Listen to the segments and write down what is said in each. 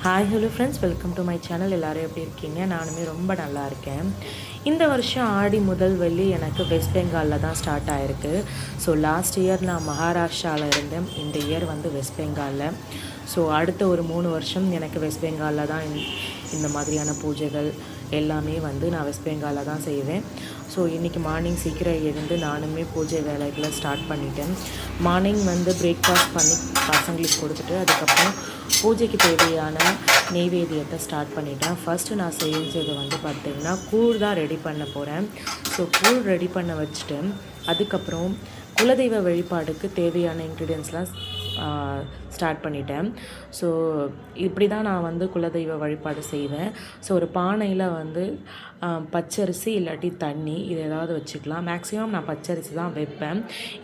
Hi hello friends, welcome to my channel. எல்லோரும் எப்படி இருக்கீங்க? நானுமே ரொம்ப நல்லா இருக்கேன். இந்த வருஷம் ஆடி முதல் வெள்ளி எனக்கு வெஸ்ட் பெங்காலில் தான் ஸ்டார்ட் ஆகிருக்கு. ஸோ லாஸ்ட் இயர் நான் மகாராஷ்டிராவில் இருந்தேன், இந்த இயர் வந்து வெஸ்ட் பெங்காலில். ஸோ அடுத்த ஒரு 3 வருஷம் எனக்கு வெஸ்ட் பெங்காலில் தான் இந்த மாதிரியான பூஜைகள் எல்லாமே வந்து நான் வெஸ்ட் பெங்காலில் தான் செய்வேன். ஸோ இன்றைக்கி மார்னிங் சீக்கிரம் எழுந்து நானுமே பூஜை வேலைகளை ஸ்டார்ட் பண்ணிட்டேன். மார்னிங் வந்து பிரேக்ஃபாஸ்ட் பண்ணி பசங்களுக்கு கொடுத்துட்டு அதுக்கப்புறம் பூஜைக்கு தேவையான நெய்வேத்தியத்தை ஸ்டார்ட் பண்ணிட்டேன். ஃபஸ்ட்டு நான் செஞ்சது வந்து பார்த்திங்கன்னா கூழ் தான் ரெடி பண்ண போகிறேன். ஸோ கூழ் ரெடி பண்ண வச்சுட்டு அதுக்கப்புறம் குலதெய்வ வழிபாடுக்கு தேவையான இன்க்ரீடியன்ஸ்லாம் ஸ்டார்ட் பண்ணிட்டேன். ஸோ இப்படி தான் நான் வந்து குலதெய்வ வழிபாடு செய்வேன். ஸோ ஒரு பானையில் வந்து பச்சரிசி இல்லாட்டி தண்ணி இது ஏதாவது வச்சுக்கலாம். மேக்ஸிமம் நான் பச்சரிசி தான் வைப்பேன்.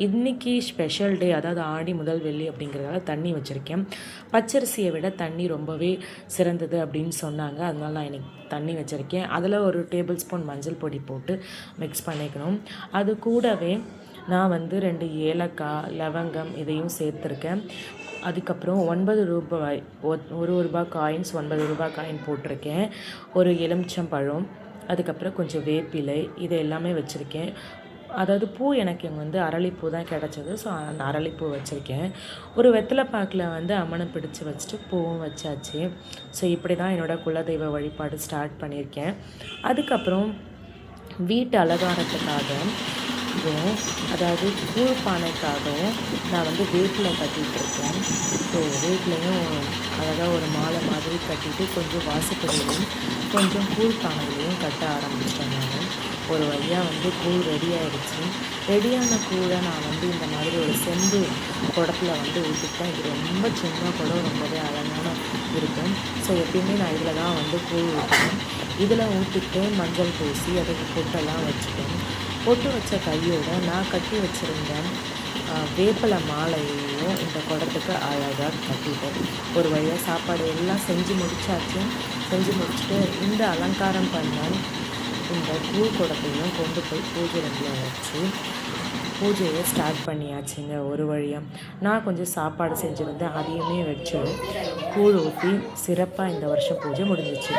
இன்றைக்கி ஸ்பெஷல் டே, அதாவது ஆடி முதல் வெள்ளி அப்படிங்கிறதால தண்ணி வச்சுருக்கேன். பச்சரிசியை விட தண்ணி ரொம்பவே சிறந்தது அப்படின்னு சொன்னாங்க, அதனால நான் இன்றைக்கி தண்ணி வச்சுருக்கேன். அதில் ஒரு டேபிள் ஸ்பூன் மஞ்சள் பொடி போட்டு மிக்ஸ் பண்ணிக்கணும். அது கூடவே நான் வந்து 2 ஏலக்காய், லவங்கம் இதையும் சேர்த்துருக்கேன். அதுக்கப்புறம் 9 ரூபாய், 1 ரூபா காயின்ஸ், 9 ரூபாய் காயின் போட்டிருக்கேன். ஒரு எலுமிச்சம்பழம், அதுக்கப்புறம் கொஞ்சம் வேப்பிலை, இது எல்லாமே வச்சுருக்கேன். அதாவது பூ எனக்கு இங்கே வந்து அரளிப்பூ தான் கிடச்சிது. ஸோ அந்த அரளிப்பூ வச்சுருக்கேன். ஒரு வெத்தலைப்பாக்கில் வந்து அம்மனை பிடிச்சி வச்சுட்டு பூவும் வச்சாச்சு. ஸோ இப்படி தான் என்னோடய குலதெய்வ வழிபாடு ஸ்டார்ட் பண்ணியிருக்கேன். அதுக்கப்புறம் வீட்டு அலங்காரத்துக்காக அதாவது கூழ் பானைக்காகவும் நான் வந்து வேப்பிலை கட்டிகிட்ருக்கேன். ஸோ வேப்பிலையும் அழகாக ஒரு மாலை மாதிரி கட்டிட்டு கொஞ்சம் வாசப்படியிலையும் கொஞ்சம் கூழ் பானையிலையும் கட்ட ஆரம்பிச்சிட்டேன். நான் ஒரு வழியாக வந்து கூழ் ரெடி ஆகிடுச்சு. ரெடியான கூழை நான் வந்து இந்த மாதிரி ஒரு செம்பு குடத்தில் வந்து ஊற்றிட்டேன். இது ரொம்ப சின்ன குடம், ரொம்பவே அழகான இருக்கும். ஸோ எப்பயுமே நான் இதில் தான் வந்து கூழ் ஊற்றுவேன். இதில் ஊற்றிட்டு மஞ்சள் பூசி அதுக்கு பொட்டெல்லாம் வச்சுட்டேன். பொட்டு வச்ச கையோடு நான் கட்டி வச்சுருந்தேன் வேப்பிலை மாலையையும் இந்த குடத்துக்கு அழகாக கட்டிட்டேன். ஒரு வழியாக சாப்பாடு எல்லாம் செஞ்சு முடிச்சாச்சு. செஞ்சு முடிச்சுட்டு இந்த அலங்காரம் பண்ண இந்த கூழ் குடத்தையும் கொண்டு போய் பூஜை ரூமில் வச்சு பூஜையை ஸ்டார்ட் பண்ணியாச்சுங்க. ஒரு வழியாக நான் கொஞ்சம் சாப்பாடு செஞ்சுருந்தேன், அதையுமே வச்சு கூழ் ஊற்றி சிறப்பாக இந்த வருஷம் பூஜை முடிஞ்சிச்சு.